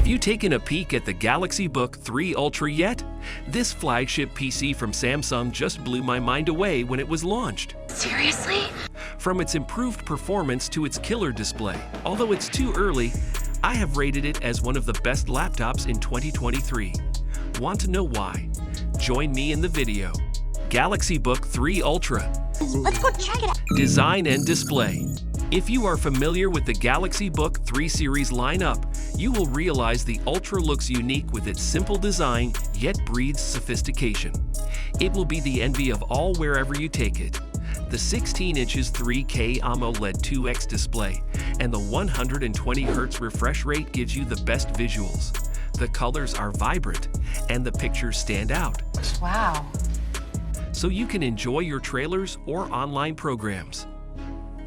you taken a peek at the Galaxy Book 3 Ultra yet? This flagship PC from Samsung just blew my mind away when it was launched. Seriously? From its improved performance to its killer display, although it's too early, I have rated it as one of the best laptops in 2023. Want to know why? Join me in the video. Galaxy Book 3 Ultra. Let's go check it out. Design and display. If you are familiar with the Galaxy Book 3 series lineup, you will realize the Ultra looks unique with its simple design, yet breathes sophistication. It will be the envy of all wherever you take it. The 16 inches 3K AMOLED 2X display and the 120Hz refresh rate gives you the best visuals. The colors are vibrant and the pictures stand out. Wow. So you can enjoy your trailers or online programs.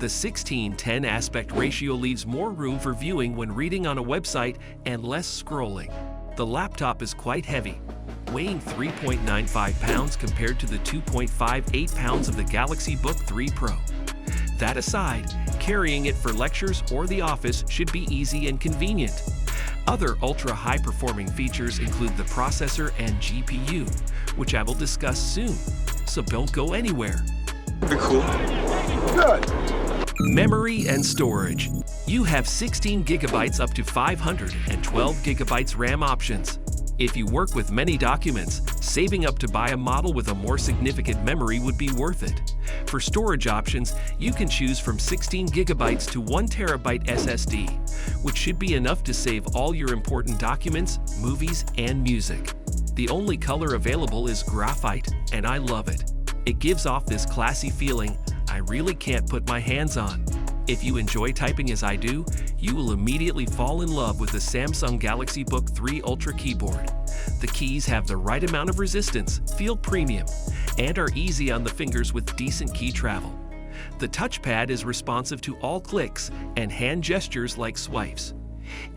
The 16:10 aspect ratio leaves more room for viewing when reading on a website and less scrolling. The laptop is quite heavy, weighing 3.95 pounds compared to the 2.58 pounds of the Galaxy Book 3 Pro. That aside, carrying it for lectures or the office should be easy and convenient. Other ultra high-performing features include the processor and GPU, which I will discuss soon, so don't go anywhere. Cool. Good. Memory and storage. You have 16 gigabytes up to 512 gigabytes RAM options. If you work with many documents, saving up to buy a model with a more significant memory would be worth it. For storage options, you can choose from 16 gigabytes to 1 terabyte SSD, which should be enough to save all your important documents, movies, and music. The only color available is graphite, and I love it. It gives off this classy feeling I really can't put my hands on. If you enjoy typing as I do, you will immediately fall in love with the Samsung Galaxy Book 3 Ultra keyboard. The keys have the right amount of resistance, feel premium, and are easy on the fingers with decent key travel. The touchpad is responsive to all clicks and hand gestures like swipes.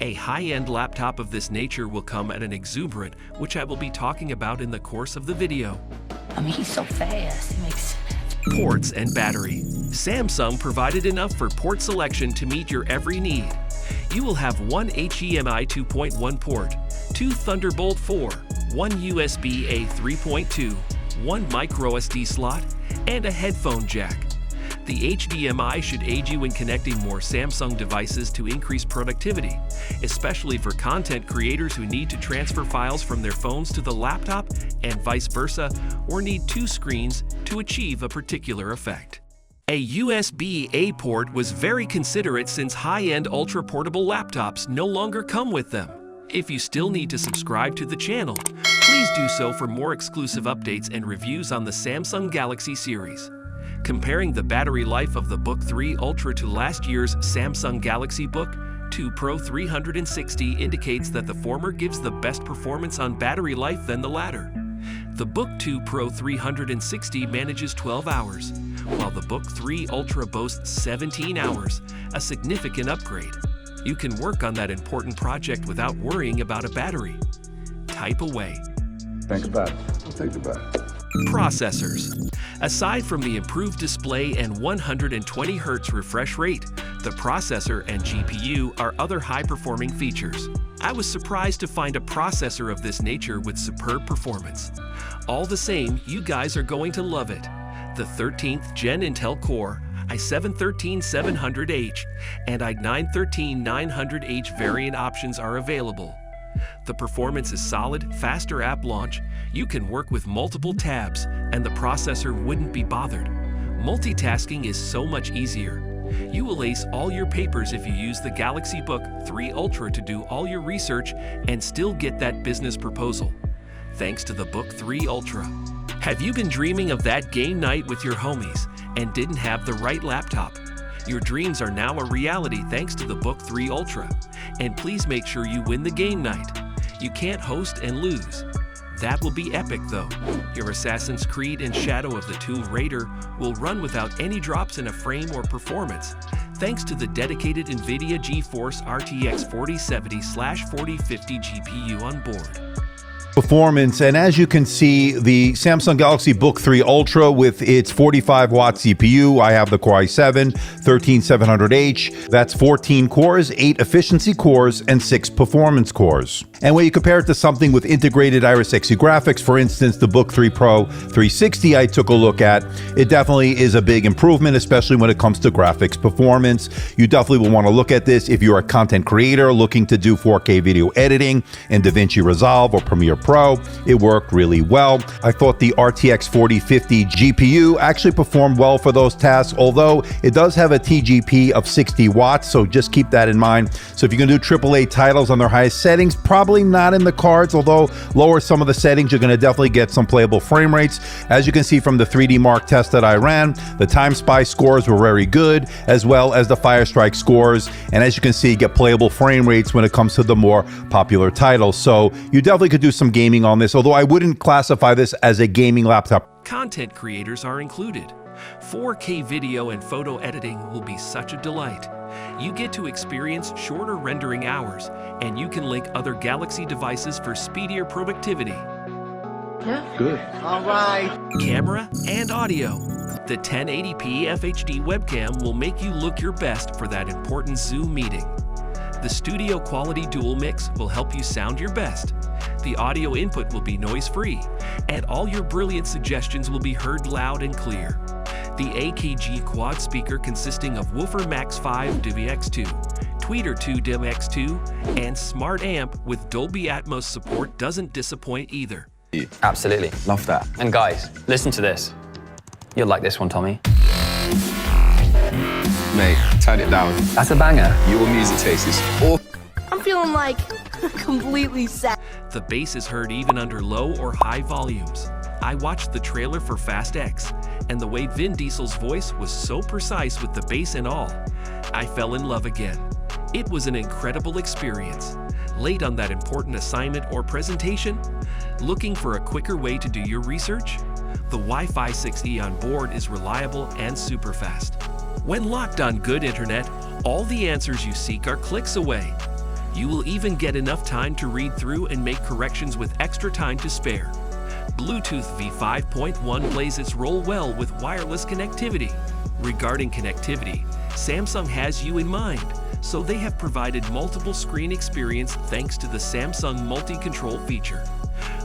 A high-end laptop of this nature will come at an exuberant, which I will be talking about in the course of the video. I mean, he's so fast. He makes Ports and battery. Samsung provided enough for port selection to meet your every need. You will have one HDMI 2.1 port, two Thunderbolt 4, one USB-A 3.2, one microSD slot, and a headphone jack. The HDMI should aid you in connecting more Samsung devices to increase productivity, especially for content creators who need to transfer files from their phones to the laptop and vice versa, or need two screens to achieve a particular effect. A USB-A port was very considerate since high-end ultra-portable laptops no longer come with them. If you still need to subscribe to the channel, please do so for more exclusive updates and reviews on the Samsung Galaxy series. Comparing the battery life of the Book 3 Ultra to last year's Samsung Galaxy Book 2 Pro 360 indicates that the former gives the best performance on battery life than the latter. The Book 2 Pro 360 manages 12 hours, while the Book 3 Ultra boasts 17 hours, a significant upgrade. You can work on that important project without worrying about a battery. Type away. Think about it. Think about it. Processors. Aside from the improved display and 120Hz refresh rate, the processor and GPU are other high-performing features. I was surprised to find a processor of this nature with superb performance. All the same, you guys are going to love it. The 13th Gen Intel Core i7-13700H and i9-13900H variant options are available. The performance is solid, faster app launch, you can work with multiple tabs, and the processor wouldn't be bothered. Multitasking is so much easier. You will ace all your papers if you use the Galaxy Book 3 Ultra to do all your research and still get that business proposal, thanks to the Book 3 Ultra. Have you been dreaming of that game night with your homies and didn't have the right laptop? Your dreams are now a reality thanks to the Book 3 Ultra. And please make sure you win the game night. You can't host and lose. That will be epic though. Your Assassin's Creed and Shadow of the Tomb Raider will run without any drops in a frame or performance, thanks to the dedicated NVIDIA GeForce RTX 4070/4050 GPU on board. performance, and as you can see, the Samsung Galaxy Book 3 Ultra with its 45-watt CPU, I have the Core i7 13700H, that's 14 cores, 8 efficiency cores, and 6 performance cores. And when you compare it to something with integrated Iris Xe graphics, for instance, the Book 3 Pro 360 I took a look at, it definitely is a big improvement, especially when it comes to graphics performance. You definitely will want to look at this if you're a content creator looking to do 4K video editing in DaVinci Resolve or Premiere Pro. It worked really well. I thought the RTX 4050 GPU actually performed well for those tasks, although it does have a TGP of 60 watts, so just keep that in mind. So if you're going to do AAA titles on their highest settings, probably not in the cards, although lower some of the settings, you're going to definitely get some playable frame rates. As you can see from the 3D Mark test that I ran, the Time Spy scores were very good, as well as the Firestrike scores, and as you can see, you get playable frame rates when it comes to the more popular titles. So you definitely could do some gaming on this, although I wouldn't classify this as a gaming laptop. Content creators are included. 4K video and photo editing will be such a delight. You get to experience shorter rendering hours, and you can link other Galaxy devices for speedier productivity. Yeah. Good. All right. Camera and audio. The 1080p FHD webcam will make you look your best for that important Zoom meeting. The studio quality dual mix will help you sound your best. The audio input will be noise-free, and all your brilliant suggestions will be heard loud and clear. The AKG quad speaker consisting of Woofer Max 5 DivX2, Tweeter 2 DivX2, and Smart Amp with Dolby Atmos support doesn't disappoint either. Absolutely. Love that. And guys, listen to this. You'll like this one, Tommy. Mate, turn it down. That's a banger. Your music taste is awful. I'm feeling like completely sad. The bass is heard even under low or high volumes. I watched the trailer for Fast X, and the way Vin Diesel's voice was so precise with the bass and all, I fell in love again. It was an incredible experience. Late on that important assignment or presentation? Looking for a quicker way to do your research? The Wi-Fi 6E on board is reliable and super fast. When locked on good internet, all the answers you seek are clicks away. You will even get enough time to read through and make corrections with extra time to spare. Bluetooth V5.1 plays its role well with wireless connectivity. Regarding connectivity, Samsung has you in mind, so they have provided multiple screen experience thanks to the Samsung Multi-Control feature.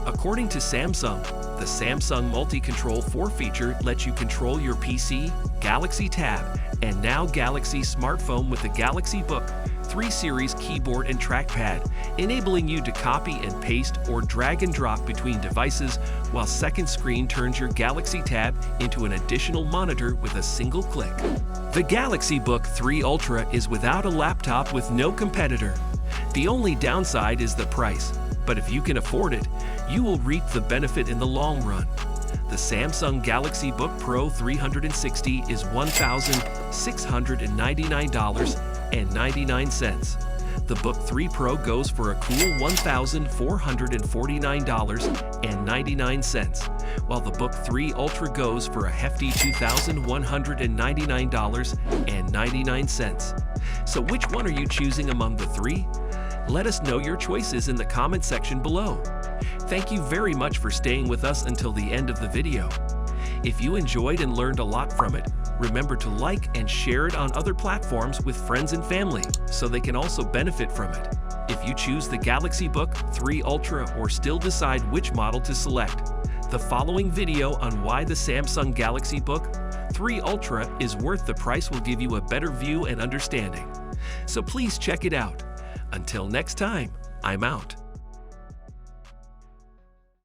According to Samsung, the Samsung Multi-Control 4 feature lets you control your PC, Galaxy Tab, and now Galaxy smartphone with the Galaxy Book 3 Series keyboard and trackpad, enabling you to copy and paste or drag and drop between devices, while second screen turns your Galaxy Tab into an additional monitor with a single click. The Galaxy Book 3 Ultra is without a laptop with no competitor. The only downside is the price, but if you can afford it, you will reap the benefit in the long run. The Samsung Galaxy Book Pro 360 is $1,699.99. The Book 3 Pro goes for a cool $1,449.99, while the Book 3 Ultra goes for a hefty $2,199.99. So which one are you choosing among the three? Let us know your choices in the comment section below. Thank you very much for staying with us until the end of the video. If you enjoyed and learned a lot from it, remember to like and share it on other platforms with friends and family so they can also benefit from it. If you choose the Galaxy Book 3 Ultra or still decide which model to select, the following video on why the Samsung Galaxy Book 3 Ultra is worth the price will give you a better view and understanding. So please check it out. Until next time, I'm out.